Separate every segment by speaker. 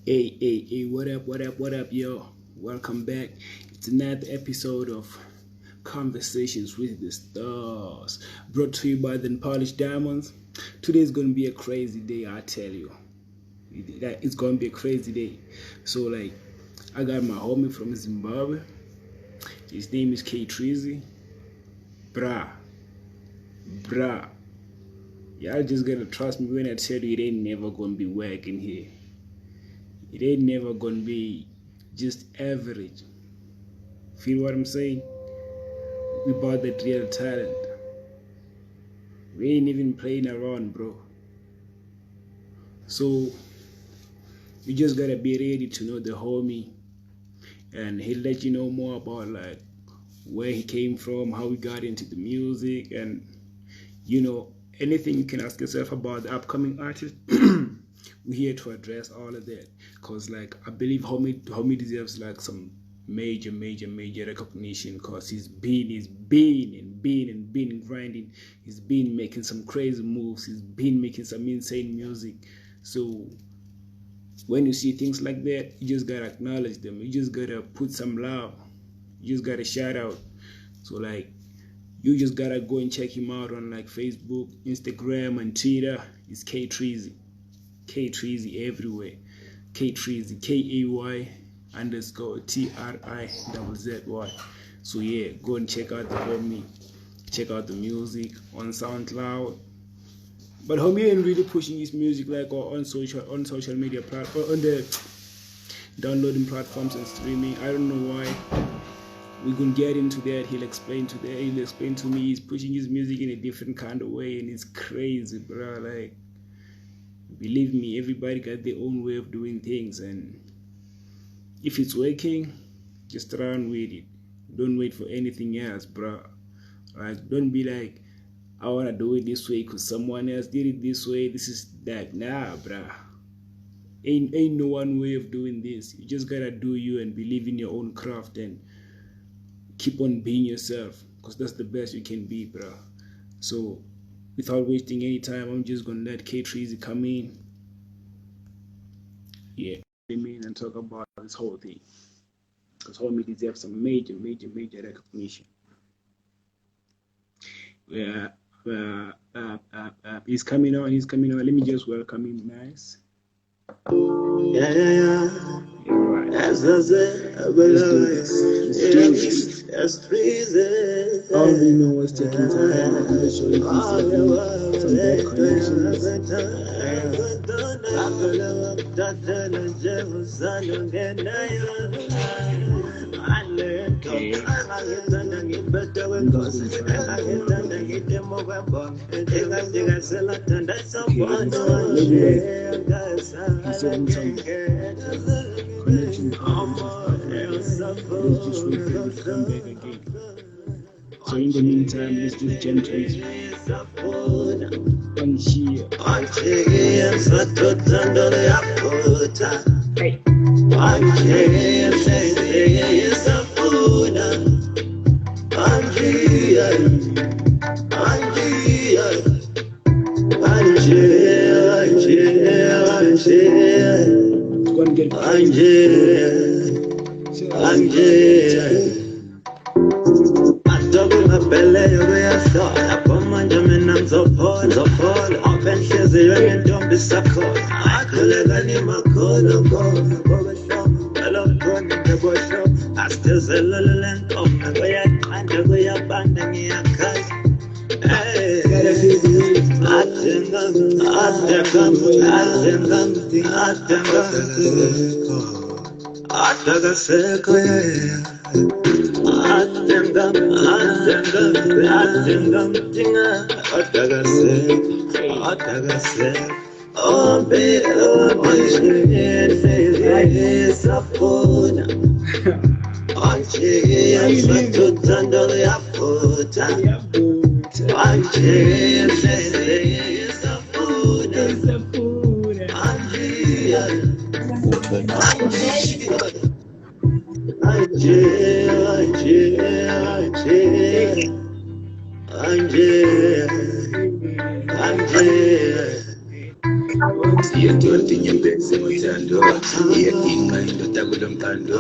Speaker 1: Hey, what up, yo? Welcome back. It's another episode of Conversations with the Stars, brought to you by the Polished Diamonds. Today's gonna be a crazy day, I tell you. It's gonna be a crazy day. So, I got my homie from Zimbabwe. His name is Trizzy. Bruh. Y'all just gotta trust me when I tell you it ain't never gonna be working here. It ain't never gonna be just average. Feel what I'm saying? We bought that real talent. We ain't even playing around, bro. So you just gotta be ready to know the homie, and he'll let you know more about where he came from, how he got into the music, and anything you can ask yourself about the upcoming artist. We're here to address all of that, because I believe homie deserves some major recognition, because he's been grinding. He's been making some crazy moves. He's been making some insane music. So when you see things like that, you just gotta acknowledge them. You just gotta put some love. You just gotta shout out. So you just gotta go and check him out on Facebook, Instagram, and Twitter. It's Trizzy. Trizzy everywhere. Trizzy, KAY_TRIZZY. So yeah, go and check out the homie. Check out the music on SoundCloud. But homie ain't really pushing his music on social media platform, on the downloading platforms and streaming. I don't know why. We can get into that. He'll explain to me. He's pushing his music in a different kind of way, and it's crazy, bro. Believe me, everybody got their own way of doing things, and if it's working, just run with it. Don't wait for anything else, bro. Don't be I wanna do it this way because someone else did it this way. This is that. Nah, bro. Ain't no one way of doing this. You just gotta do you and believe in your own craft and keep on being yourself, because that's the best you can be, bro. So without wasting any time, I'm just gonna let Trizzy come in. Yeah, and talk about this whole thing, because homie deserves some major recognition. Yeah, he's coming on. Let me just welcome him. Nice.
Speaker 2: Yeah.
Speaker 1: Right.
Speaker 2: Let's do this. That's Trizzy.
Speaker 1: All we know is taking time. I'm sure if he's having some bad connections. Connection. Let's just wait for him to come back again. So in the meantime, let's just gently unshare. It's gonna get crazy.
Speaker 2: Iyadontinye mbese muthando iyadinga indoda kulomphando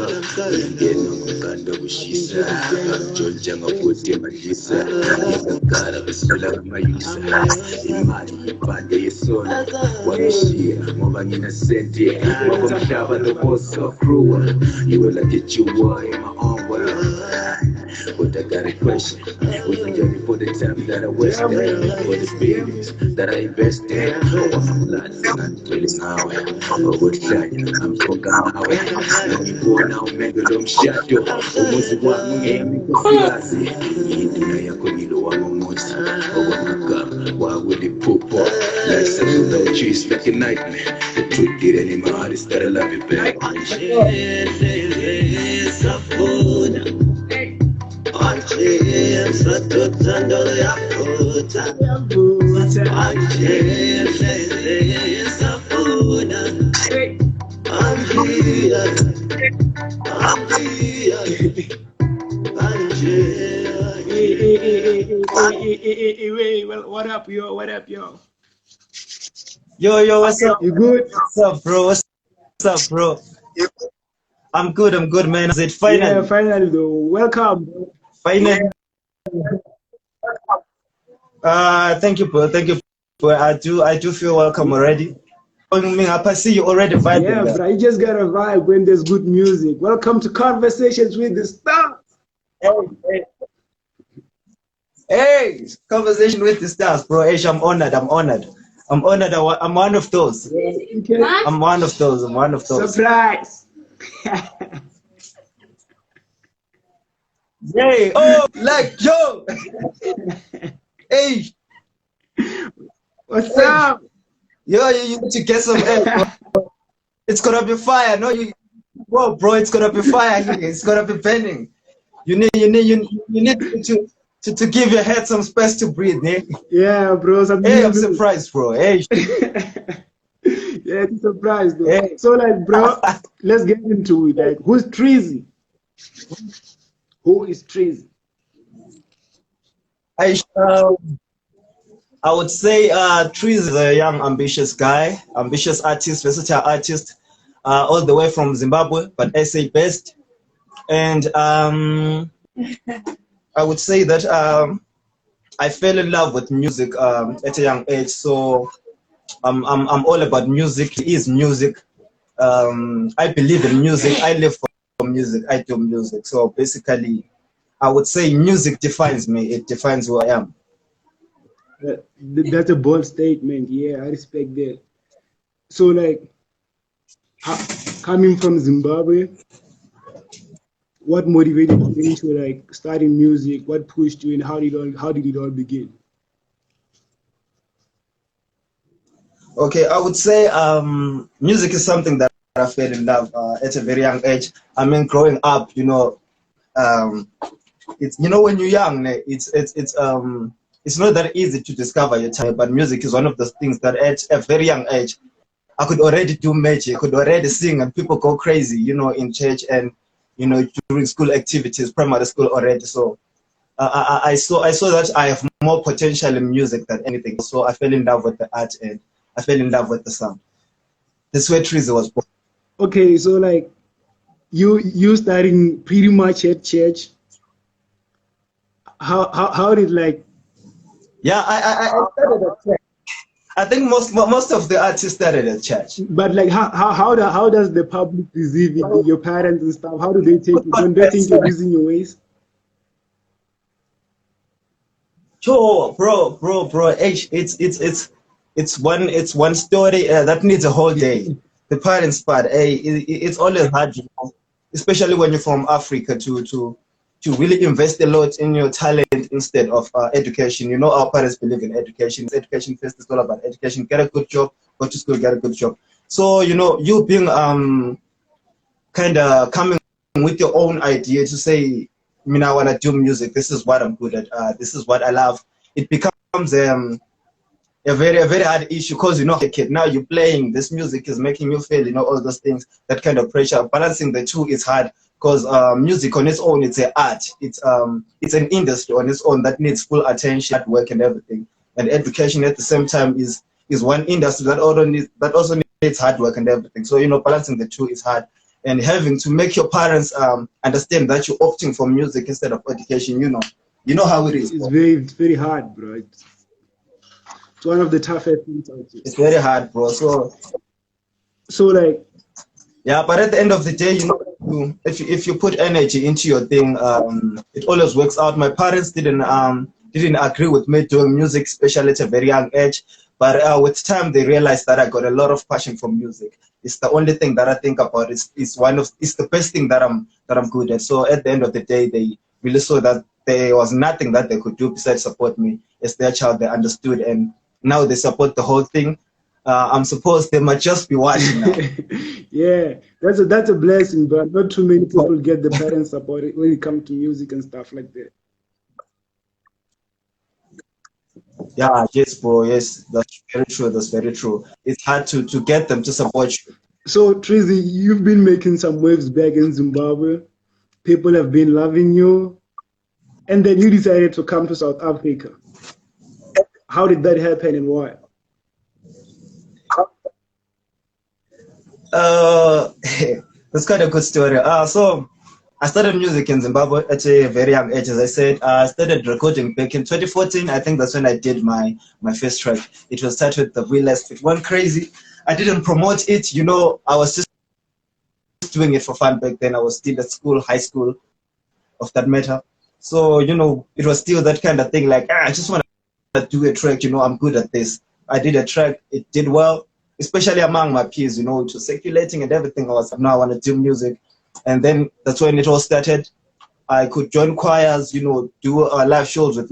Speaker 2: ulingena kumkando kushisa amtshontsha ngabhodi emadlisa ngizakhala besifela ngamayusa imali yibhande yesono wangishiya ngoba nginasente wakomhlaba the boss of crew you will get you in my own world. But I got a question. Was it just for the time that I wasted, for the babies that I invested? Oh, I'm not telling how I would try. I'm talking how let me go now, make a long shot. Yo, almost one game, because I yakho yilo wamomosi okwamagama wakweli phupho like something that you is like a nightmare the truth didn't in my heart is that I love you back
Speaker 1: Hey, well, what up, yo? What up, yo?
Speaker 3: Yo, what's up?
Speaker 1: You good?
Speaker 3: What's up, bro? What's up, bro? I'm good, man. Is it finally?
Speaker 1: Yeah, finally, though. Welcome, bro.
Speaker 3: Finally. Thank you, bro. Thank you, bro. I do feel welcome already. I see you already vibing.
Speaker 1: Yeah,
Speaker 3: there.
Speaker 1: bro. You just gotta vibe when there's good music. Welcome to Conversations with the Stars.
Speaker 3: Hey, conversation with the stars, bro. Hey, I'm honored. I'm one of those.
Speaker 1: Okay.
Speaker 3: I'm one of those.
Speaker 1: Surprise.
Speaker 3: Hey, oh, like yo. Hey,
Speaker 1: What's up?
Speaker 3: Yo, you need to get some air, bro. It's gonna be fire. No, bro, it's gonna be fire here. It's gonna be burning. You need to give your head some space to breathe, eh?
Speaker 1: Yeah, bro.
Speaker 3: Hey, I'm surprised, bro. Hey.
Speaker 1: Yeah, it's a surprise, though.
Speaker 3: Hey.
Speaker 1: So, like, bro, let's get into it. Like, who's Trizzy? Who is Trizzy?
Speaker 3: I would say Trizzy is a young, ambitious guy, ambitious artist, versatile artist, all the way from Zimbabwe, but SA based. And I would say that I fell in love with music at a young age. So I'm all about music. It is music. I believe in music. I live for music. I do music. So basically, I would say music defines me. It defines who I am.
Speaker 1: That's a bold statement. Yeah, I respect that. So, like, coming from Zimbabwe, what motivated you into like starting music? What pushed you, and how did it all begin?
Speaker 3: Okay, I would say music is something that I fell in love at a very young age. I mean, growing up, it's when you're young, it's not that easy to discover your talent. But music is one of those things that at a very young age, I could already do magic. I could already sing, and people go crazy, in church and during school activities, primary school already. So I saw that I have more potential in music than anything. So I fell in love with the art and I fell in love with the sound. That's where Trizzy was born.
Speaker 1: Okay, so like you starting pretty much at church. How did like?
Speaker 3: Yeah, I started at church. I think most of the artists started at church.
Speaker 1: But like how does the public receive it? Your parents and stuff. How do they take it? Don't they think you're losing your ways?
Speaker 3: Sure, bro. It's one story that needs a whole day. The parents part, it's always hard, especially when you're from Africa to really invest a lot in your talent instead of education. Our parents believe in education. It's education first. It's all about education. Get a good job. Go to school. Get a good job. So you being kind of coming with your own idea to say, I want to do music. This is what I'm good at. This is what I love. It becomes a very hard issue because a kid now you're playing this music is making you feel all those things, that kind of pressure. Balancing the two is hard because music on its own, it's an art. It's an industry on its own that needs full attention, work and everything. And education at the same time is is one industry that also needs hard work and everything. So balancing the two is hard, and having to make your parents understand that you're opting for music instead of education. You know how it is.
Speaker 1: It's very hard, bro. It's one of the toughest things out here.
Speaker 3: It's very hard, bro.
Speaker 1: So like,
Speaker 3: yeah, but at the end of the day, if you put energy into your thing, it always works out. My parents didn't agree with me doing music, especially at a very young age. But with time, they realized that I got a lot of passion for music. It's the only thing that I think about. It's the best thing that I'm good at. So at the end of the day, they really saw that there was nothing that they could do besides support me as their child. They understood, and now they support the whole thing. I'm supposed they might just be watching now.
Speaker 1: Yeah, that's a blessing, but not too many people get the parents support when it comes to music and stuff like that.
Speaker 3: Yeah, yes, bro. Yes, that's very true. That's very true. It's hard to get them to support you.
Speaker 1: So, Trizzy, you've been making some waves back in Zimbabwe. People have been loving you. And then you decided to come to South Africa. How did that happen and why?
Speaker 3: That's quite a good story. So I started music in Zimbabwe at a very young age. As I said, I started recording back in 2014. I think that's when I did my first track. It was started with the Wheelers. It went crazy. I didn't promote it. I was just doing it for fun back then. I was still at school, high school, of that matter. So, it was still that kind of thing. Like, I just want to do a track. I'm good at this. I did a track. It did well, especially among my peers. It was circulating and everything. Now I want to do music. And then that's when it all started. I could join choirs, do live shows with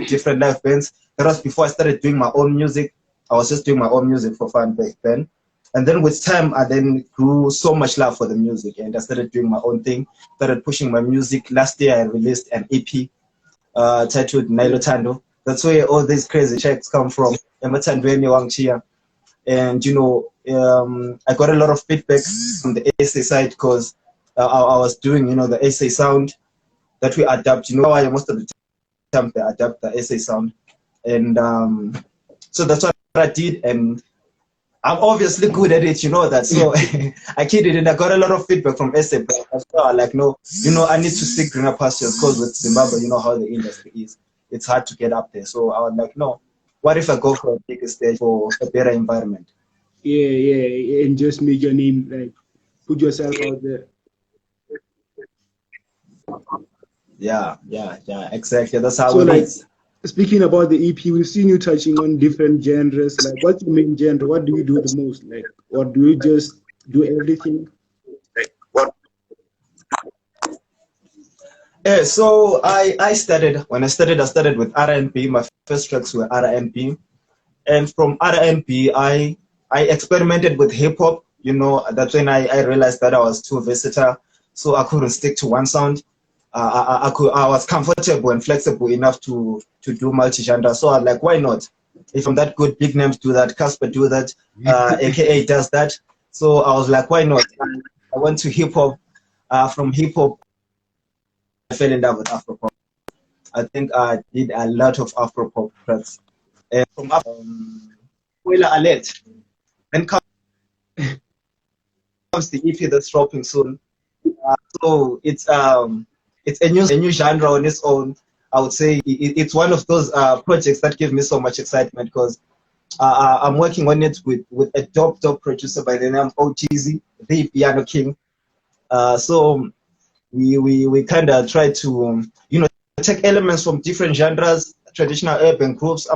Speaker 3: different live bands. That was before I started doing my own music. I was just doing my own music for fun back then. And then with time, I then grew so much love for the music, and I started doing my own thing, started pushing my music. Last year, I released an EP titled Emathandweni. That's where all these crazy tracks come from. Emathandweni Wangchia. And, I got a lot of feedback from the SA side because I was doing, the SA sound that we adapt. Most of the time they adapt the SA sound. And so that's what I did. And I'm obviously good at it, that. So I kidded, and I got a lot of feedback from SA. But I was like, no, I need to seek greener pastures because with Zimbabwe, you know how the industry is. It's hard to get up there. So I was like, no, what if I go for a bigger stage for a better environment?
Speaker 1: Yeah, and just make your name, like, put yourself out there.
Speaker 3: Yeah, exactly. That's how
Speaker 1: So,
Speaker 3: it
Speaker 1: like,
Speaker 3: is.
Speaker 1: Speaking about the EP, we've seen you touching on different genres. Like, what's your main genre? What do you do the most? Like, or do you just do everything?
Speaker 3: Yeah, so I started with R&B. My first tracks were R&B, and from R&B, I experimented with hip hop. That's when I realized that I was too versatile, so I couldn't stick to one sound. I was comfortable and flexible enough to do multi-genre. So I was like, why not? If I'm that good, big names do that, Casper do that, AKA does that. So I was like, why not? I went to hip hop. From hip hop, I fell in love with Afropop. I think I did a lot of Afropop tracks. And from spoiler alert, then comes the EP that's dropping soon. So it's a new genre on its own. I would say it's one of those projects that give me so much excitement because I'm working on it with a dope producer by the name of Trizzy, the Piano King. So we kind of try to take elements from different genres, traditional urban groups,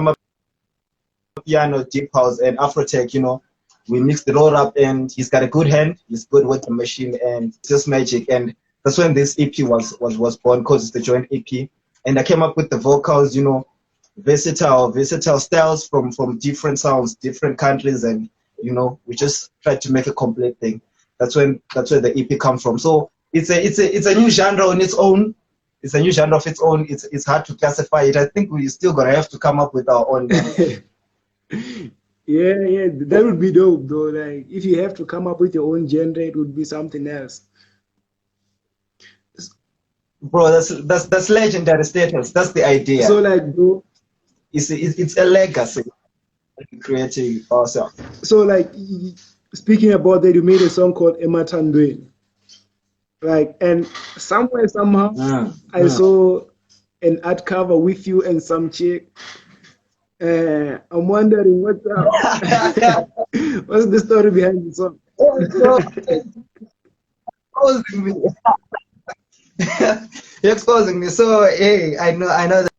Speaker 3: piano, deep house, and Afrotech. We mixed it all up, and he's got a good hand. He's good with the machine, and it's just magic. And that's when this EP was born, because it's the joint EP. And I came up with the vocals, versatile styles from different sounds, different countries, and we just tried to make a complete thing. That's where the EP come from. So it's a new genre on its own. It's a new genre of its own. It's hard to classify it. I think we still gonna have to come up with our own.
Speaker 1: Yeah, that would be dope though. Like, if you have to come up with your own genre, it would be something else.
Speaker 3: Bro, that's legendary status. That's the idea.
Speaker 1: So, like, bro,
Speaker 3: It's a legacy. creating ourselves.
Speaker 1: So like speaking about that, you made a song called Emathandweni. Like, and somewhere somehow I saw an art cover with you and some chick. I'm wondering what's up. What's the story behind the song?
Speaker 3: So, exposing me. You're exposing me. So hey, I know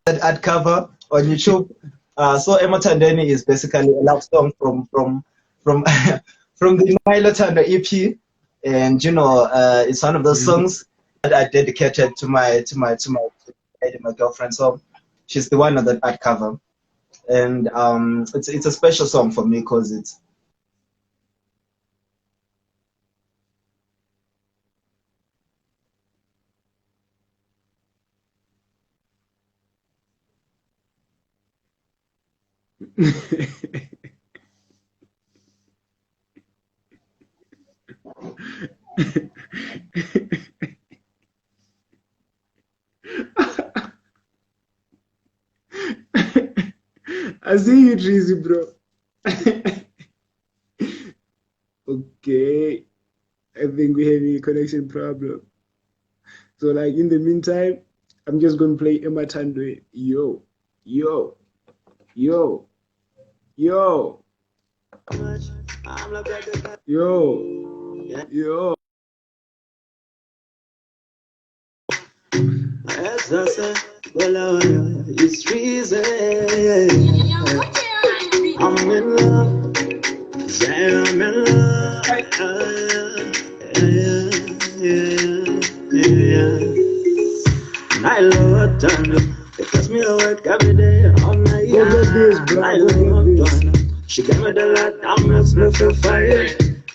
Speaker 3: that art cover on YouTube. So Emathandweni is basically a love song from from the Nilo Tando EP, and it's one of those songs that I dedicated to my girlfriend. So she's the one on that art cover, and it's a special song for me because it's
Speaker 1: I see you, Trizzy, bro. Okay, I think we're having a connection problem. So, like, in the meantime, I'm just going to play Emathandweni. Yo, yo, yo, yo, yo, yo.
Speaker 2: As I said, well, it's Trizzy. I'm in love. Yeah, I'm in love. Yeah. I love Tando. Because me work every day, all night.
Speaker 1: Go get this, bro.
Speaker 2: I
Speaker 1: Go
Speaker 2: love
Speaker 1: get this.
Speaker 2: Tando. She gave me the light, I'm not for fire.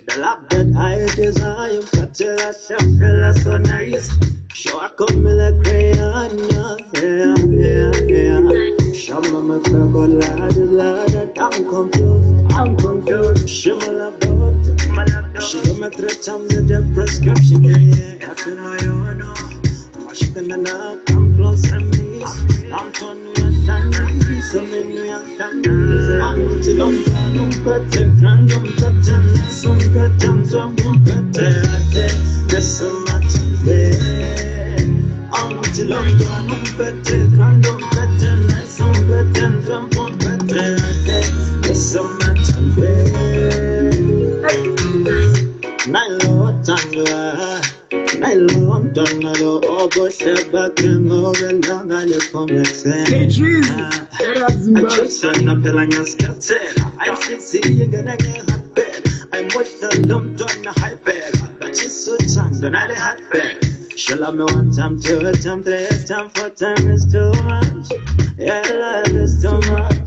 Speaker 2: The love that I desire, got to myself, feel so nice. Show I come me like crayon, yeah. Show me my purple lad, I'm confused. She me love boat. She give me 3 times the prescription, yeah. After I know. She can come close to me. I'm turning your shine, so many young shine. I'm to long time, but the random touch, some good times, some good there's so much there. I'm to long time, but the random touch, some good times, some good there's so much there. My Lord, I love Donald, oh, but step back and over and down, I look for me.
Speaker 1: Hey, Trizzy, what up,
Speaker 2: I
Speaker 1: Zimbabwe?
Speaker 2: just stand up and I'm scared. I see you gonna get hot bed. I'm with the dumb on the high bed. But she's so young, then I hot bed. She love me 1 time, 2 time, 3 time, 4 time is too much. Yeah, love is too much.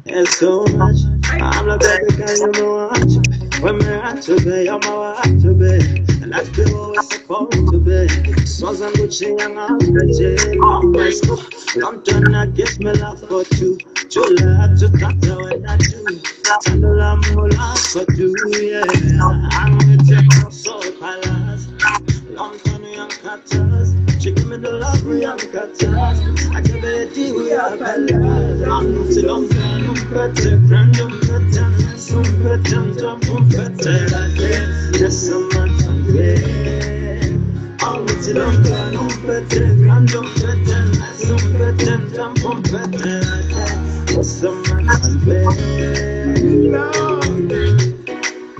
Speaker 2: It's so much. I'm like a big guy, you watch. When me have to be, I'm a have to be. And that's the way it's supposed to be. So I'm Gucci and I'm Gucci. I'm my school. I'm done, I guess me love for two. Too love to cut the way I do. Tell the lamb who loves for two, yeah. I'm with you, so palace. Long time young cutters. She give me the love, we young cutters. I give it to you, we are palace. I'm not too long time, better. Random cutter, some better, some better. Yes, so much I'm there. I'm not too long time, better. Random cutter, some better, some better. Yes, so much I'm there.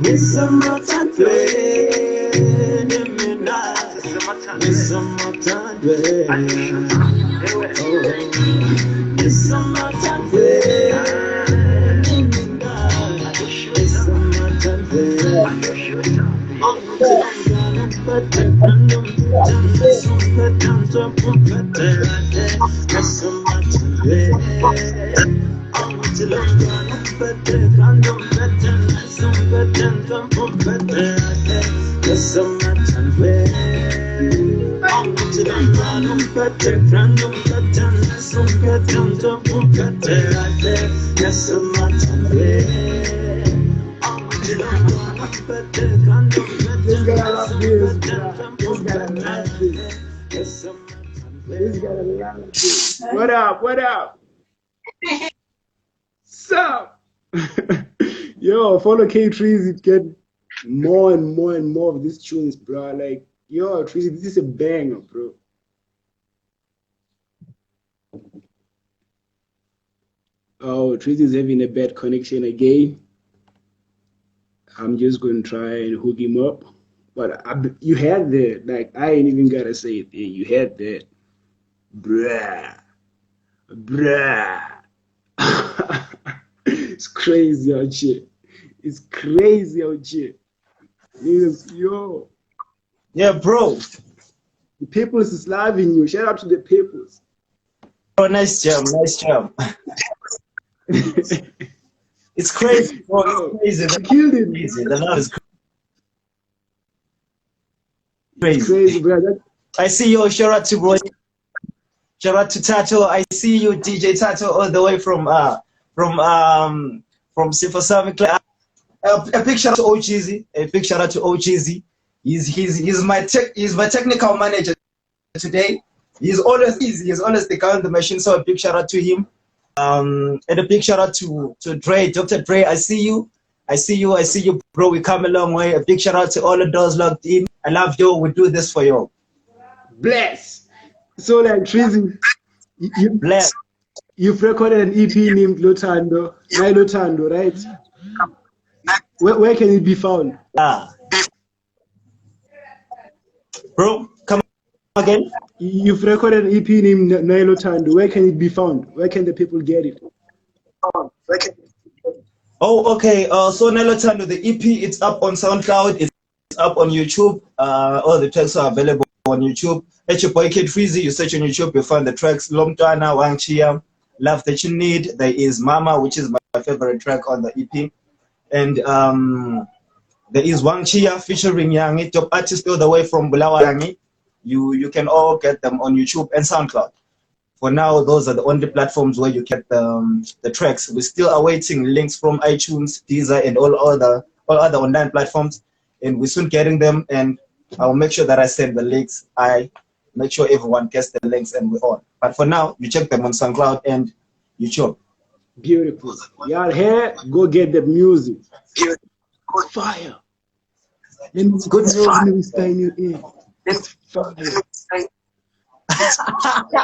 Speaker 2: Yes, so much I'm there. Yes, I'm not done with. Yes, I'm not done with. Yes, I'm not done with. But the random yes, I'm not done with. Yes, I'm not done with. I'm not done but the random yes, I'm not done with. Yes, I'm not done with. I'm not done but the random yes, I'm not done with. Yes, I'm not done with. I'm not done but the random
Speaker 1: This gotta love this, bro. This gotta love this.
Speaker 2: yes, I'm not done
Speaker 1: This
Speaker 2: with.
Speaker 1: gotta love this. What up? What up? Sup? Yo, follow K Trizzy, get more and more and more of these tunes, bro. Like, yo, Trizzy, this is a banger, bro. Oh, Trizzy's having a bad connection again. I'm just going to try and hook him up. But you had that. Like, I ain't even got to say it. You had that. Bruh. Bruh. It's crazy out here. It's crazy out here. Yes, yo.
Speaker 3: Yeah, bro.
Speaker 1: The peoples is loving you. Shout out to the peoples.
Speaker 3: Oh, nice jam, nice jam. It's crazy, bro.
Speaker 1: Yo,
Speaker 3: It's crazy.
Speaker 1: you killed it.
Speaker 3: Crazy. The love is
Speaker 1: It's crazy,
Speaker 3: crazy.
Speaker 1: bro. That,
Speaker 3: I see you. Shout out to bro. Shout out to Tato. I see you, DJ Tato, all the way from Sifasami. A big shout out to OGZ. A big shout out to OGZ. He's my technical manager today. He's always the guy on the machine. So a big shout out to him. And a big shout out to Dre, Dr. Dre. I see you, bro. We come a long way. A big shout out to all of those logged in. I love you. We do this for you.
Speaker 1: bless. So, like, Trizzy,
Speaker 3: Bless.
Speaker 1: you've recorded an EP named Lotando, Nai Lotando, right? Where can it be found?
Speaker 3: Ah, bro, come again.
Speaker 1: You've recorded an EP named Nai Lotando. Where can it be found? Where can the people get it?
Speaker 3: Oh, okay. So Nelotando, the EP, it's up on SoundCloud. It's up on YouTube. All the tracks are available on YouTube. At your boy Kid Freezy, you search on YouTube, you'll find the tracks Lomtana, Wang Chia, Love That You Need. There is Mama, which is my favorite track on the EP. And there is Wang Chia featuring Yangi, top artist all the way from Bulawa Yangi. You can all get them on YouTube and SoundCloud. For now, those are the only platforms where you get the tracks. We're still awaiting links from iTunes, Deezer, and all other online platforms, and we're soon getting them. And I'll make sure that I send the links. I make sure everyone gets the links, and we're on. But for now, you check them on SoundCloud and YouTube.
Speaker 1: Beautiful. Y'all here, go get the music. Fire. Let me
Speaker 3: Good news.
Speaker 1: let me whisper in your ear. It's fire.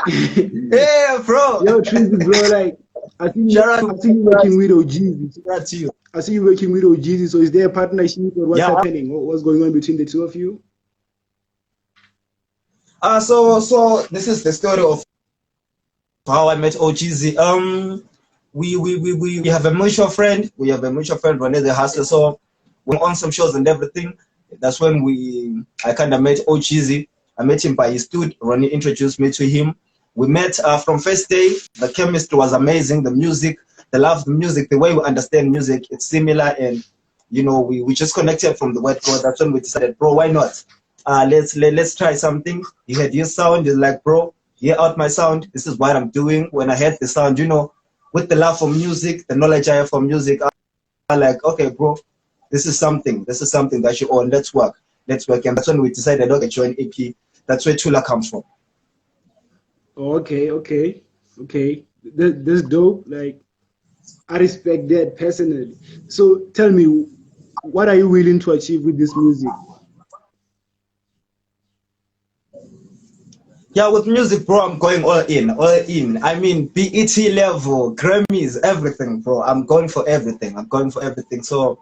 Speaker 3: Yeah, bro.
Speaker 1: Yo, Trizzy, bro, like, I see you working with OGZ.
Speaker 3: That's you.
Speaker 1: I see you working with OGZ. So is there a partnership or what's
Speaker 3: Yeah.
Speaker 1: happening? What's going on between the two of you?
Speaker 3: So this is the story of how I met OGZ. We have a mutual friend. We have a mutual friend, Rene the Hustler. So we're on some shows and everything. That's when I kind of met OGZ. I met him by his dude. Ronnie introduced me to him. We met from first day. The chemistry was amazing. The music, the love of the music, the way we understand music, it's similar. And, you know, we just connected from the word go. That's when we decided, bro, why not? Let's try something. He had his sound. He's like, bro, hear out my sound. This is what I'm doing. When I heard the sound, you know, with the love for music, the knowledge I have for music, I'm like, okay, bro, this is something that you own. Let's work. And that's when we decided, okay, join EP. That's where Tula comes from.
Speaker 1: Okay. That's dope. Like, I respect that personally. So tell me, what are you willing to achieve with this music?
Speaker 3: Yeah, with music, bro, I'm going all in. I mean, BET level, Grammys, everything, bro. I'm going for everything. So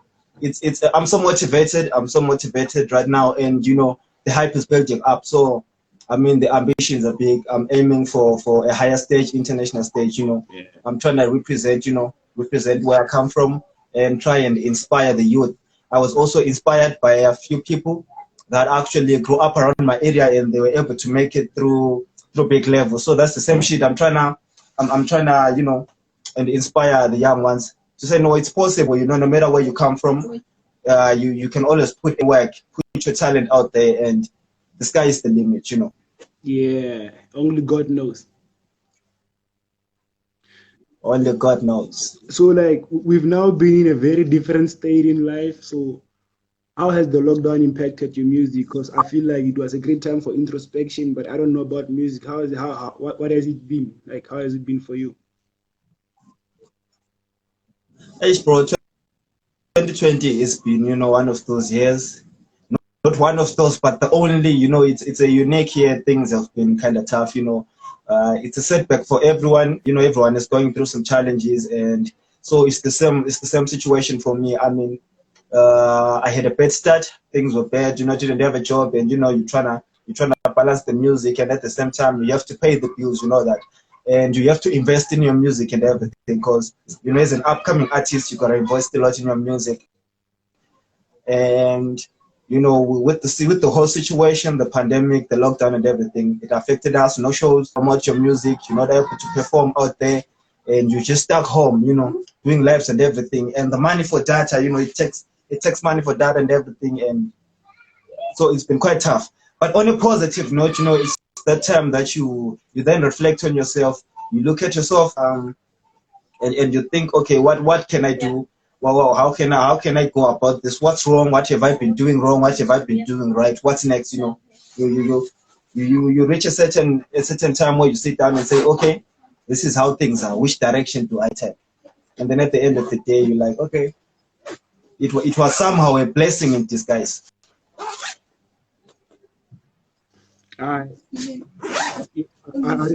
Speaker 3: I'm so motivated. I'm so motivated right now, and you know, the hype is building up. So, I mean, the ambitions are big. I'm aiming for a higher stage, international stage. You know,
Speaker 1: Yeah.
Speaker 3: I'm trying to represent where I come from, and try and inspire the youth. I was also inspired by a few people that actually grew up around my area and they were able to make it through big level. So that's the same shit. I'm trying to, you know, and inspire the young ones to say, no, it's possible. You know, no matter where you come from, you can always put in work, put your talent out there, and the sky is the limit. You know.
Speaker 1: Yeah, only God knows.
Speaker 3: Only God knows.
Speaker 1: So, like, we've now been in a very different state in life. So, how has the lockdown impacted your music? Because I feel like it was a great time for introspection, but I don't know about music. What has it been? Like, how has it been for you?
Speaker 3: Hey, bro, 2020 has been, one of those years. Not one of those, but the only, it's a unique year. Things have been kind of tough, it's a setback for everyone. Everyone is going through some challenges, and so it's the same situation for me. I mean, I had a bad start. Things were bad. Didn't have a job, and you're trying to balance the music, and at the same time you have to pay the bills. You know that, and you have to invest in your music and everything because as an upcoming artist, you gotta invest a lot in your music. And with the whole situation, the pandemic, the lockdown, and everything, it affected us. No shows, promote your music. You're not able to perform out there, and you're just stuck home. Doing lives and everything. And the money for data, it takes money for data and everything, and so it's been quite tough. But on a positive note, it's that time that you then reflect on yourself. You look at yourself, and you think, okay, what can I do? Well, how can I go about this? What's wrong? What have I been doing wrong? What have I been doing right? What's next? You reach a certain time where you sit down and say, okay, this is how things are. Which direction do I take? And then at the end of the day, you're like, okay, it was somehow a blessing in disguise.
Speaker 1: I, I,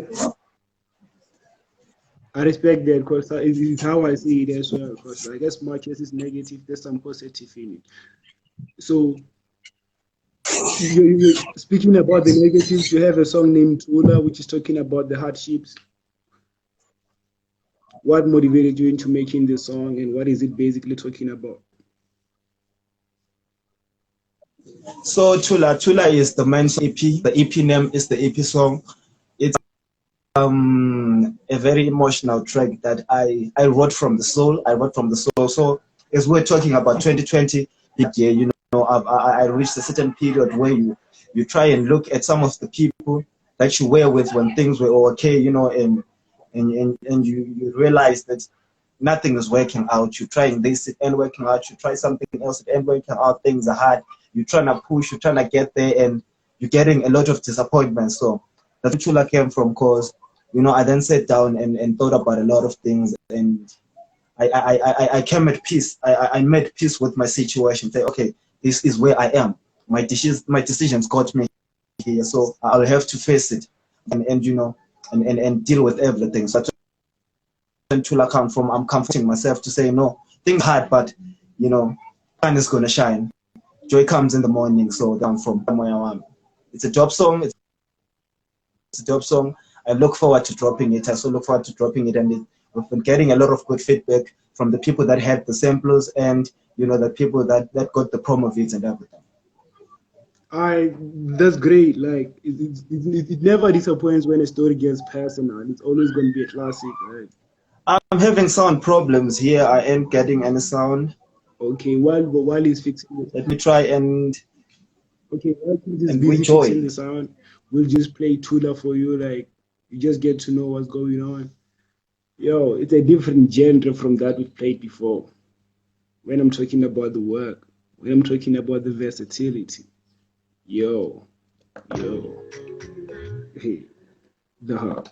Speaker 1: I respect that because it's how I see it as well. Because I guess much as it's negative, there's some positive in it. So speaking about the negatives, you have a song named Tula, which is talking about the hardships. What motivated you into making the song, and what is it basically talking about?
Speaker 3: So Tula is the main EP. The EP name is the EP song. It's a very emotional track that I wrote from the soul. I wrote from the soul. So as we're talking about 2020, yeah, I reached a certain period where you try and look at some of the people that you were with when things were okay, and you realize that nothing is working out. You're trying this, it ain't working out. You try something else, it ain't working out. Things are hard. You're trying to push, you're trying to get there, and you're getting a lot of disappointment. So that's where Chula came from, because I then sat down and thought about a lot of things, and I came at peace. I made peace with my situation. Say, okay, this is where I am. My decisions got me here, so I'll have to face it, and deal with everything. So Chula come from. I'm comforting myself to say, no, things hard, but sun is gonna shine. Joy comes in the morning. So down from where I am. It's a job song. It's a job song. I look forward to dropping it. I so look forward to dropping it, and we've been getting a lot of good feedback from the people that had the samples, and the people that got the promo vids and everything.
Speaker 1: That's great. Like it never disappoints when a story gets personal. It's always going to be a classic, right?
Speaker 3: I'm having sound problems here. I ain't getting any sound.
Speaker 1: Okay, while he's fixing it,
Speaker 3: Let me try and
Speaker 1: while he's
Speaker 3: and
Speaker 1: busy fixing
Speaker 3: rejoin.
Speaker 1: the sound, we'll just play Tula for you. Like you just get to know what's going on. Yo, it's a different genre from that we played before. When I'm talking about the work, when I'm talking about the versatility, yo, yo, hey, the heart.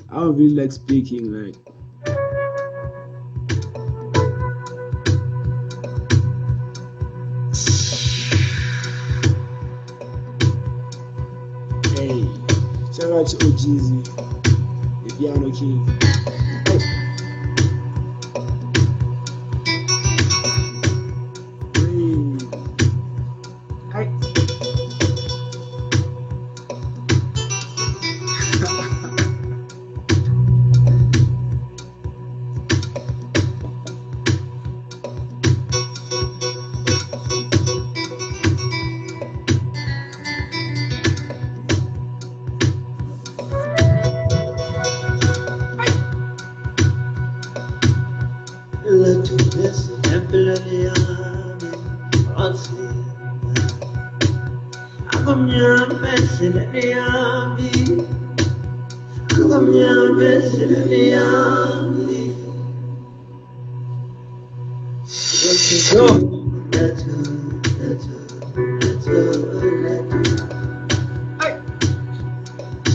Speaker 1: I don't really like speaking like. Hey, shout out to OGZ, the piano king. Hey,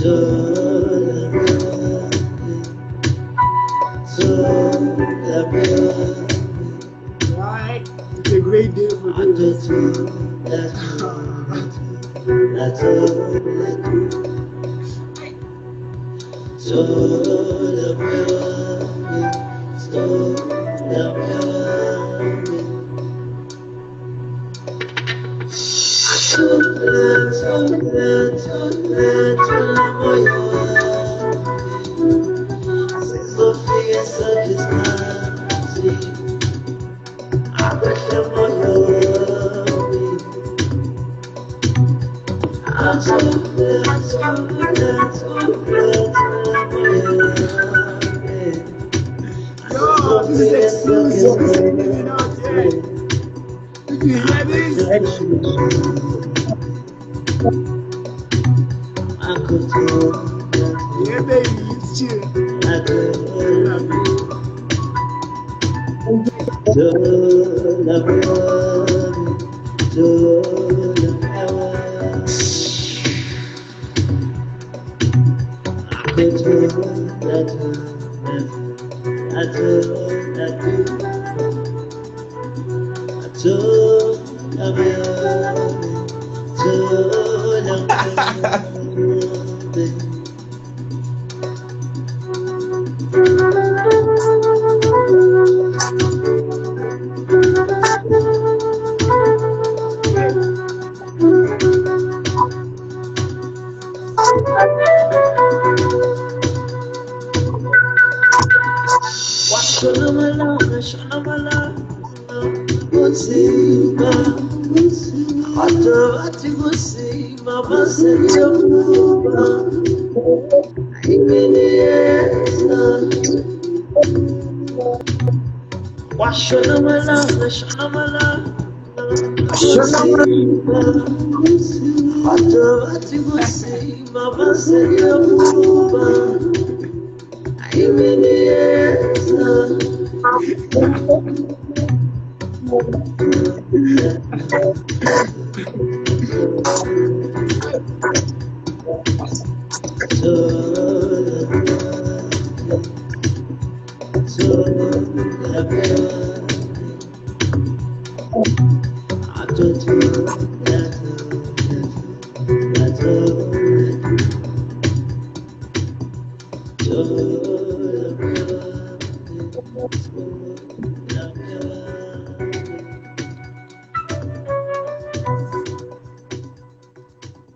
Speaker 3: Yo.
Speaker 1: Yo, this is exclusive. This is living out there. Did you hear this? Yeah, baby, it's chill.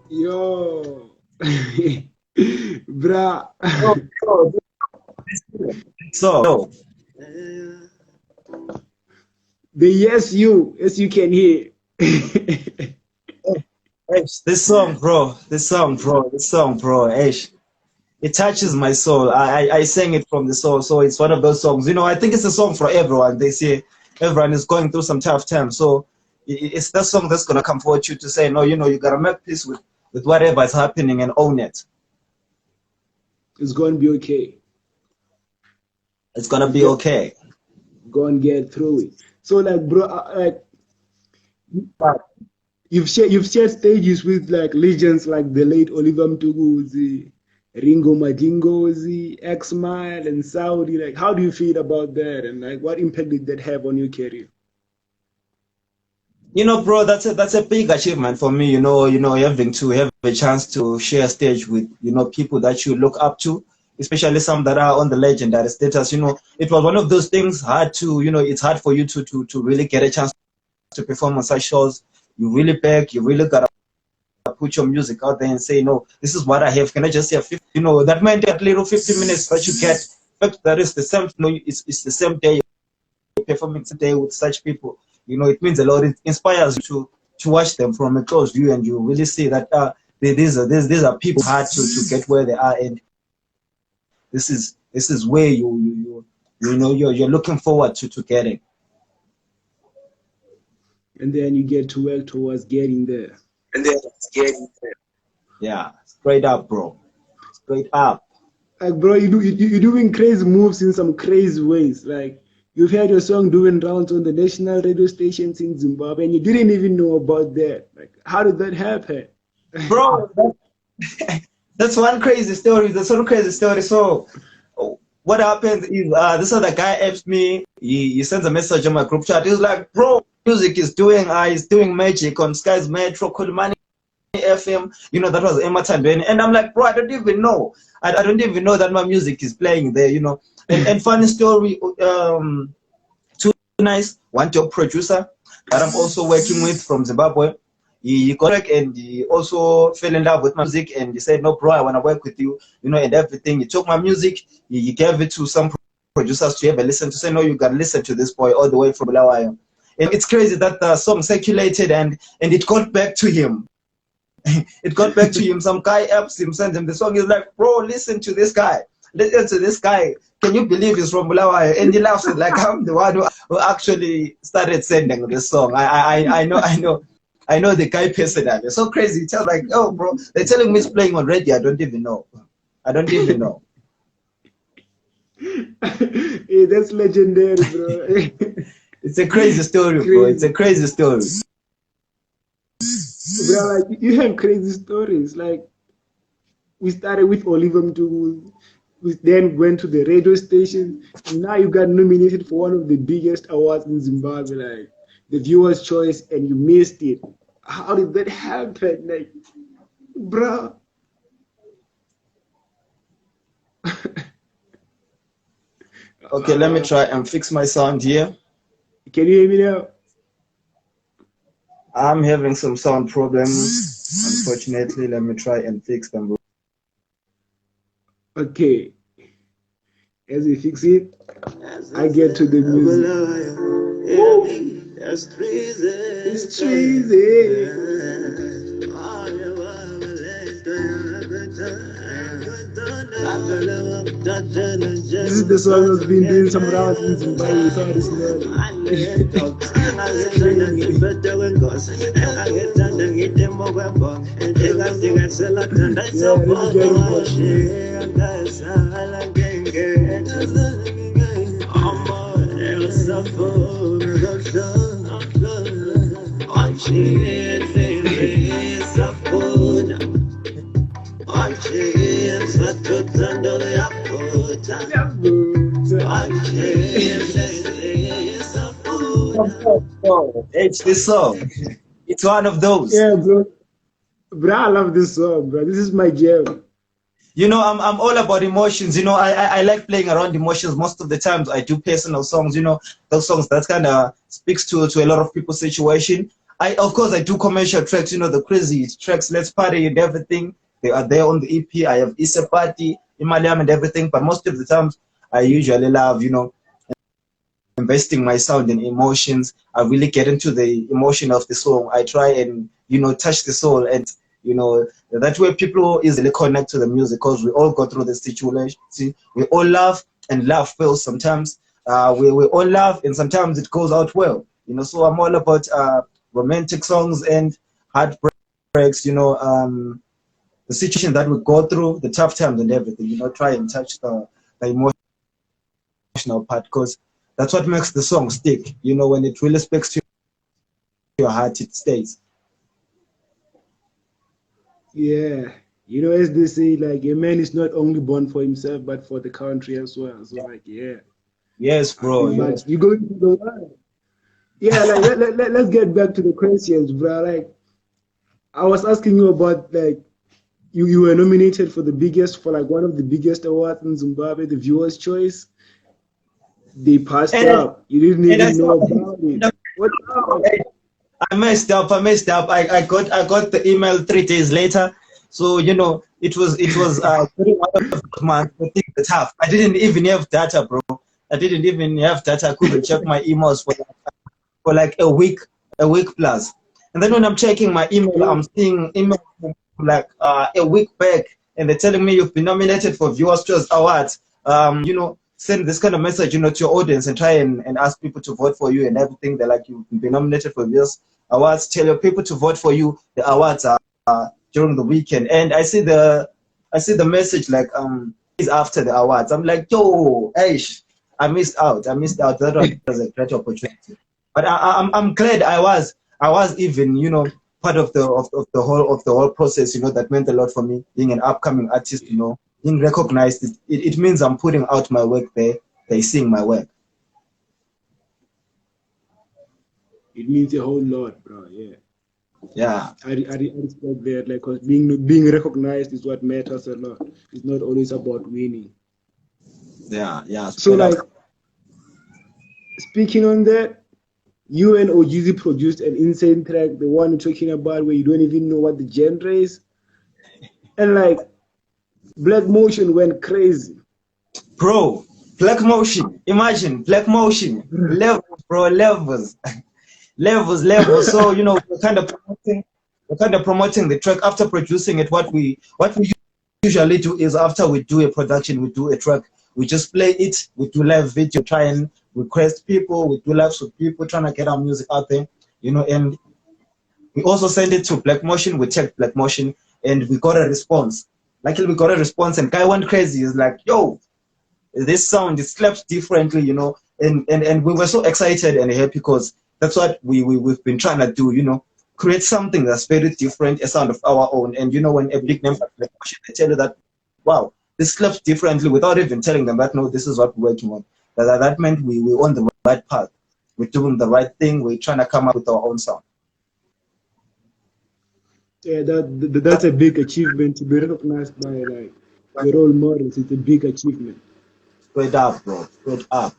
Speaker 1: Yo, bruh.
Speaker 3: So,
Speaker 1: The yes you can hear.
Speaker 3: this song, bro, it touches my soul. I sang it from the soul, so it's one of those songs. You know, I think it's a song for everyone. They say everyone is going through some tough times, so it's that song that's gonna comfort you to say, no, you know, you gotta make peace with whatever is happening and own it.
Speaker 1: It's gonna be okay.
Speaker 3: It's gonna be okay.
Speaker 1: Go and get through it. So, like, bro, you've shared stages with like legends like the late Oliver Mtuguzi, Ringo Madingozi, X Mile, and Saudi. Like, how do you feel about that, and like, what impact did that have on your career?
Speaker 3: You know, bro, that's a big achievement for me. Having to have a chance to share stage with people that you look up to, especially some that are on the legendary status. You know, it was one of those things hard to it's hard for you to really get a chance to perform on such shows. You really beg, you really gotta put your music out there and say, no, this is what I have. Can I just say 50? You know, that meant that little 50 minutes that you get. But that is the same. It's the same day performing today with such people. You know, it means a lot. It inspires you to watch them from a close view, and you really see that these are people hard to get where they are, and this is where you're looking forward to getting.
Speaker 1: And then you get to work towards getting there.
Speaker 3: Yeah, straight up, bro. Straight up.
Speaker 1: Like, bro, you're doing crazy moves in some crazy ways. Like, you've had your song doing rounds on the national radio stations in Zimbabwe, and you didn't even know about that. Like, how did that happen?
Speaker 3: Bro, that's one crazy story. That's one crazy story. So what happens is this other guy apps me. He sends a message on my group chat. He's like, bro, music is doing magic on Sky's Metro, Money FM. You know, that was Emathandweni. And I'm like, bro, I don't even know. I don't even know that my music is playing there, you know. And funny story, two nice, one job producer that I'm also working with from Zimbabwe. He got back and he also fell in love with my music and he said, no, bro, I want to work with you, you know, and everything. He took my music, he gave it to some producers to have a listen to say, no, you got to listen to this boy all the way from Bulawayo. And it's crazy that the song circulated and it got back to him. It got back to him. Some guy helps him, sends him the song. He's like, bro, listen to this guy. Listen to this guy. Can you believe he's from Bulawayo? And he laughs like I'm the one who actually started sending this song. I know the guy personally. It's so crazy. It's like, oh, bro, they're telling me it's playing on radio. I don't even know.
Speaker 1: Hey, that's legendary, bro.
Speaker 3: It's a crazy story, bro. It's a crazy story.
Speaker 1: Bro, like, you have crazy stories. Like, we started with Olivum to, we then went to the radio station. And now you got nominated for one of the biggest awards in Zimbabwe, like the Viewer's Choice, and you missed it. How did that happen? Like, bro.
Speaker 3: Okay, let me try and fix my sound here.
Speaker 1: Can you hear me now?
Speaker 3: I'm having some sound problems, unfortunately. Let me try and fix them.
Speaker 1: Okay. As we fix it, I get to the music. It's Trizzy. This is the song that's been doing some rounds in Zimbabwe without this man.
Speaker 3: It's this song. It's one of those.
Speaker 1: Yeah, bro. Bro, I love this song, bro. This is my jam.
Speaker 3: You know, I'm all about emotions. You know, I like playing around emotions. Most of the times I do personal songs, you know, those songs that kind of speaks to a lot of people's situation. Of course, I do commercial tracks, you know, the crazy tracks, Let's Party and everything. They are there on the EP. I have Isa Party, Imaliam and everything. But most of the times I usually love, you know, investing my sound in emotions. I really get into the emotion of the song. I try and, you know, touch the soul, and, you know, that way people easily connect to the music, because we all go through the situation. See, we all laugh, and laugh fails sometimes. We all laugh, and sometimes it goes out well. You know, so I'm all about romantic songs and heartbreaks, you know, the situation that we go through, the tough times and everything, you know, try and touch the emotional part, because that's what makes the song stick. You know, when it really speaks to your heart, it stays.
Speaker 1: Yeah. You know, as they say, like, a man is not only born for himself, but for the country as well. So, like, yeah.
Speaker 3: Yes, bro.
Speaker 1: But you go into the world. Yeah, like, let's get back to the questions, bro. Like, I was asking you about, like, you were nominated for like one of the biggest awards in Zimbabwe, the Viewer's Choice. They passed up. You didn't even know about it. What's up?
Speaker 3: I messed up. I got the email 3 days later. So, you know, it was during one of the months. I think it's tough. I didn't even have data, bro. I didn't even have data. I couldn't check my emails for like a week plus. And then when I'm checking my email, I'm seeing email like a week back, and they're telling me you've been nominated for Viewers Choice Awards. You know, send this kind of message, you know, to your audience and try and ask people to vote for you and everything. They're like, you've been nominated for Viewers Awards. Tell your people to vote for you. The awards are during the weekend. And I see the message like days after the awards. I'm like, yo, Aish, I missed out. That was a great opportunity. But I'm glad I was even, you know, part of the whole process. You know, that meant a lot for me, being an upcoming artist. You know, being recognized, it means I'm putting out my work there. They seeing my work.
Speaker 1: It means a whole lot, bro. Yeah.
Speaker 3: Yeah.
Speaker 1: I respect that. Like, cause being recognized is what matters a lot. It's not always about winning.
Speaker 3: Yeah. Yeah.
Speaker 1: So,
Speaker 3: Straight up.
Speaker 1: like, speaking on that, you and OGZ produced an insane track, the one you're talking about, where you don't even know what the genre is, and like, Black Motion went crazy.
Speaker 3: Bro, Black Motion. Imagine Black Motion. Levels, bro, levels. levels. So, we're kind of promoting the track after producing it. What we usually do is after we do a production, we do a track, we just play it, we do live video, try and request people, we do lives with people, trying to get our music out there, and we also send it to Black Motion, we checked Black Motion, and we got a response. Luckily, we got a response, and guy went crazy. He's like, yo, this sound, it slaps differently, and we were so excited and happy because that's what we've been trying to do, create something that's very different, a sound of our own. And when a big name like Black Motion, they tell you that, wow, this slaps differently without even telling them that, no, this is what we're working on. That meant we're on the right path. We're doing the right thing. We're trying to come up with our own sound.
Speaker 1: Yeah, that's a big achievement to be recognized by like your role models. It's a big achievement.
Speaker 3: Straight up, bro. Straight up.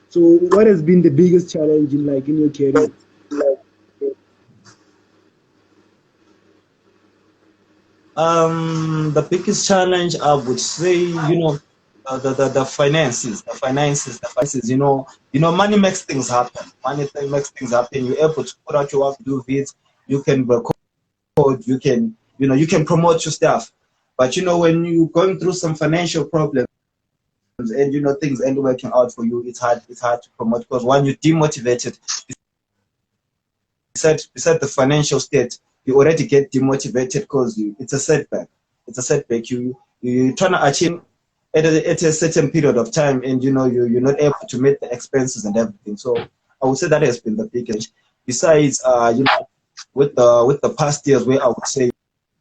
Speaker 1: So, what has been the biggest challenge in your career?
Speaker 3: The biggest challenge I would say, the finances, money makes things happen. Makes things happen. You're able to put out your work, do vids, you can record, you can promote your stuff. But when you're going through some financial problems and things ain't working out for you, it's hard to promote because when you're demotivated, besides the financial state, you already get demotivated because it's a setback. It's a setback. You're trying to achieve at a certain period of time, and you're not able to meet the expenses and everything. So I would say that has been the biggest. Besides, with the past years, where I would say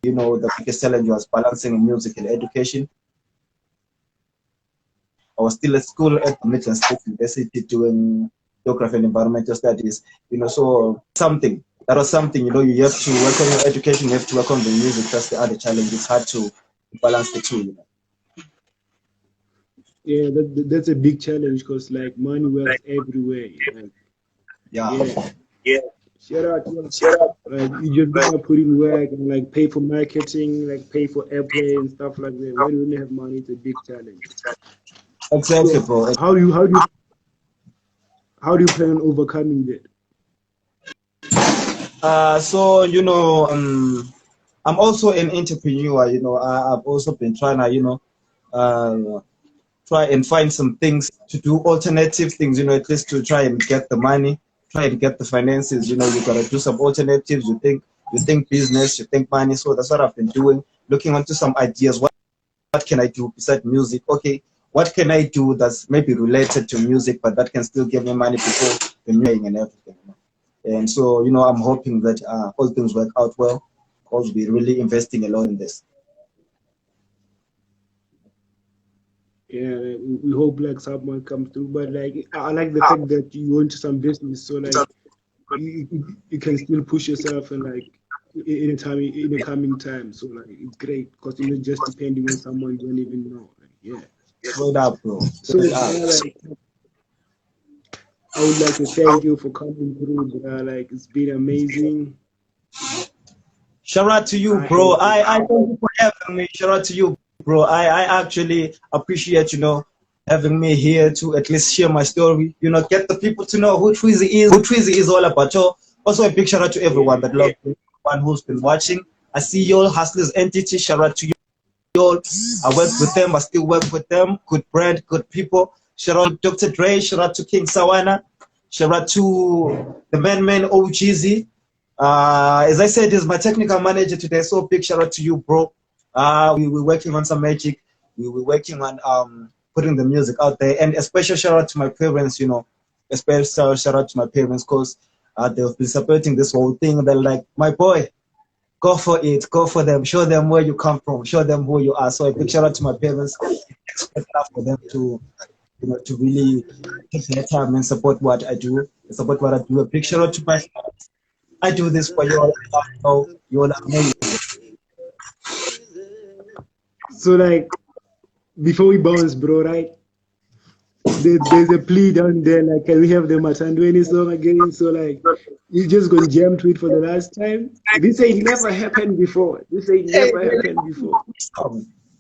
Speaker 3: the biggest challenge was balancing music and education. I was still at school at the Midland State University doing geography and environmental studies. So that was something. You have to work on your education, you have to work on the music. That's the other challenge. It's hard to balance the two.
Speaker 1: Yeah, that's a big challenge because like money works everywhere. Like,
Speaker 3: Yeah.
Speaker 1: yeah. Shout out. Like you just gotta put in work and like pay for marketing, like pay for airplay and stuff like that. When you only have money, it's a big challenge.
Speaker 3: Exactly,
Speaker 1: So
Speaker 3: bro.
Speaker 1: how do you plan on overcoming that?
Speaker 3: So I'm also an entrepreneur. I've also been trying to try and find some things to do, alternative things. At least to try and get the money, try and get the finances. You gotta do some alternatives. You think business, you think money. So that's what I've been doing. Looking into some ideas. What can I do besides music? Okay, what can I do that's maybe related to music, but that can still give me money before the music and everything. And so, I'm hoping that all things work out well because we're really investing a lot in this.
Speaker 1: Yeah, we hope like someone comes through. But like I like the fact that you went to some business, so like you can still push yourself and like in a coming time. So like it's great because you're not just depending on someone you don't even know. Like, yeah.
Speaker 3: Straight up, bro.
Speaker 1: So
Speaker 3: Straight up.
Speaker 1: like, I would like to thank you for coming through, bro. Like it's been amazing.
Speaker 3: Shout out to you, bro. I thank you for having me. Shout out to you, bro. I actually appreciate, having me here to at least share my story. Get the people to know who Trizzy is all about. So also a big shout out to everyone that loves me, everyone who's been watching. I see you all, Hustlers Entity. Shout out to you all. I work with them. I still work with them. Good brand, good people. Shout out to Dr. Dre. Shout out to King Sawana. Shout out to the man OGZ. As I said, he's my technical manager today. So big shout out to you, bro. We were working on some magic. We were working on putting the music out there. And a special shout out to my parents, a special shout out to my parents because they've been supporting this whole thing. They're like, my boy, go for it, go for them, show them where you come from, show them who you are. So a big shout out to my parents. It's enough for them to, you know, to really take their time and support what I do, support what I do. A big shout out to my fans. I do this for you all. I know you all are amazing.
Speaker 1: So like, before we bounce, bro, right? There's a plea down there, like, can we have the Emathandweni song again? So like, you just gonna jam to it for the last time. This ain't never happened before. This ain't
Speaker 3: Hey,
Speaker 1: never happened before.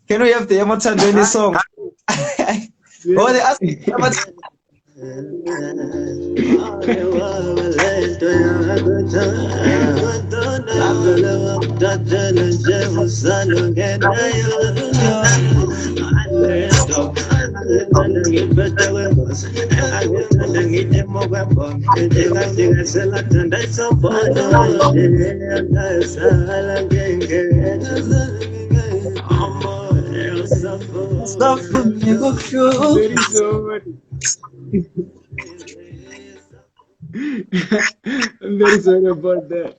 Speaker 3: can we have the Emathandweni song? Oh, they asked me.
Speaker 1: That is so funny. I'm very sorry about that.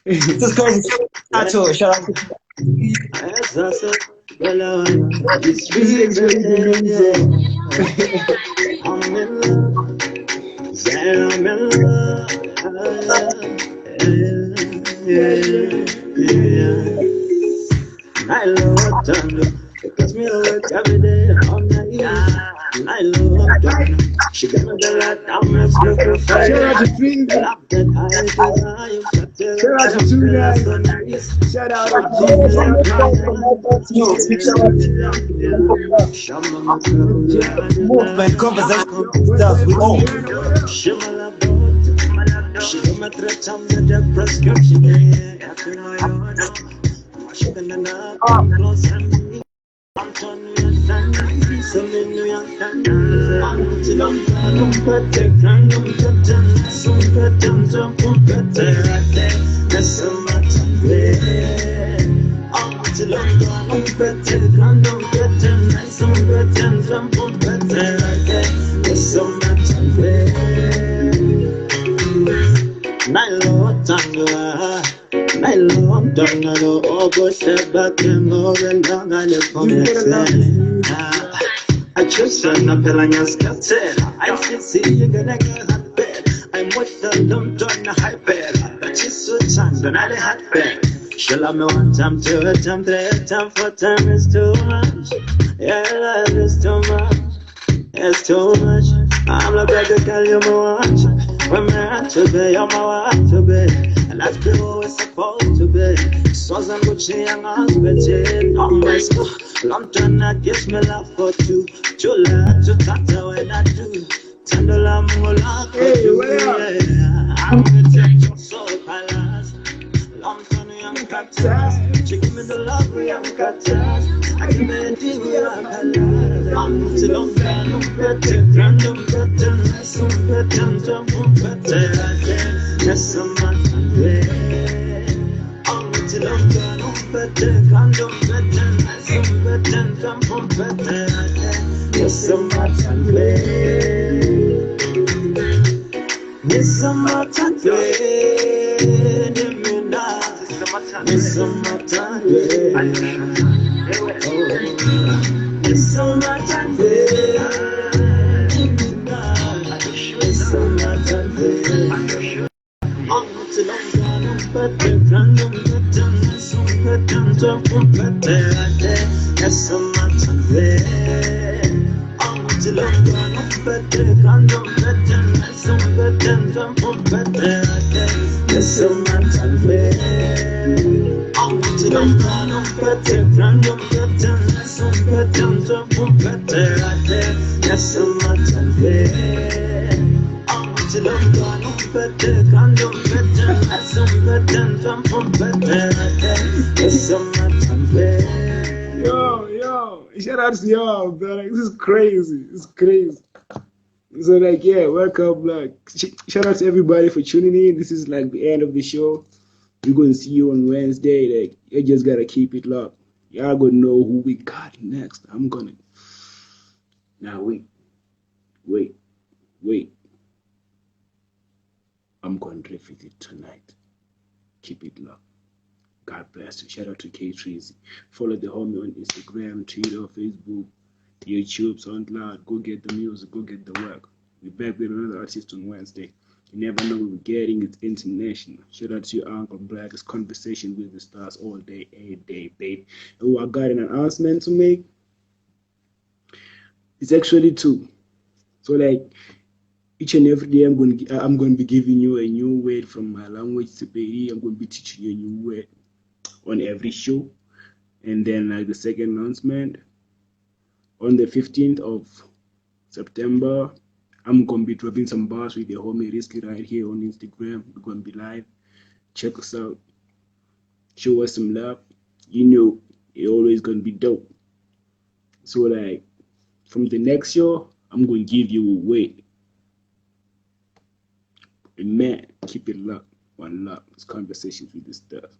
Speaker 3: This is crazy. Shout out.
Speaker 1: This next one is a meme song.
Speaker 4: I'm in love, yeah, I'm in love, yeah. I love Tando, because me work every day, all night. I love Tando, she got me the right, I'm a smoker fire.
Speaker 1: Shout out to Trizzy. Shout out to Tonight. Shout out to Zim
Speaker 3: Movement, conversation, stuff. We all.
Speaker 4: She my threat, I'm the prescription. I'm close and I'm turning your some in New York and I'm still on the protect and I'm cutting some cuttings of better. That's so much I'm still on the protect and I'm cutting some cuttings of better. That's so much Nylon Tangla, Nylon Tangla, Ogo Sheba Kemo, and Dangale Pomexen. I just said, Napelanias Catel. I should see you gonna get hot bed. I'm with the dumb turn a high bed. But she's so time, then I had bed. Shall I me one time, two time, three time, four time is too much. Yeah, love is too much. It's too much. I'm like a girl, you're my watch. When I'm to be, you're my watch to be. And that's the way it's supposed to be. So I'm Gucci and I'm spitting on my stuff. Long time that gives me love for two. Too loud to cut when I do. Tender love, more love for two. I'm gonna take your soul palace. Long time young cactus. She give me the love, we young cactus. I give me a deal, we young cactus. I'm too long, I'm better. Random better, some better, some better. Yes, some much I'm too long, I'm better. Random better, some better, some better. Yes, some much Miss
Speaker 1: Yo, shout out to y'all, bro. Like, this is crazy. It's crazy. So like, yeah, welcome. Like, shout out to everybody for tuning in. This is like the end of the show. We're gonna see you on Wednesday. Like, you just gotta keep it locked. Y'all gonna know who we got next. I'm gonna. Now wait, wait. I'm gonna revisit it tonight. Keep it locked. God bless you. Shout out to Trizzy. Follow the homie on Instagram, Twitter, Facebook, YouTube, SoundCloud. Go get the music, go get the work. We're back with another artist on Wednesday. You never know what we're getting. It's international. Shout out to your Uncle Black. It's Conversation with the Stars all day, every day, babe. Oh, I got an announcement to make. It's actually two. So like each and every day, I'm going to be giving you a new word from my language, Sepedi. I'm going to be teaching you a new word on every show. And then like the second announcement, on the 15th of September, I'm going to be dropping some bars with the homie Risky right here on Instagram. We're going to be live. Check us out. Show us some love. You know, it's always going to be dope. So like from the next show, I'm going to give you a word. And man, keep it locked. One love. It's Conversations with the Stars.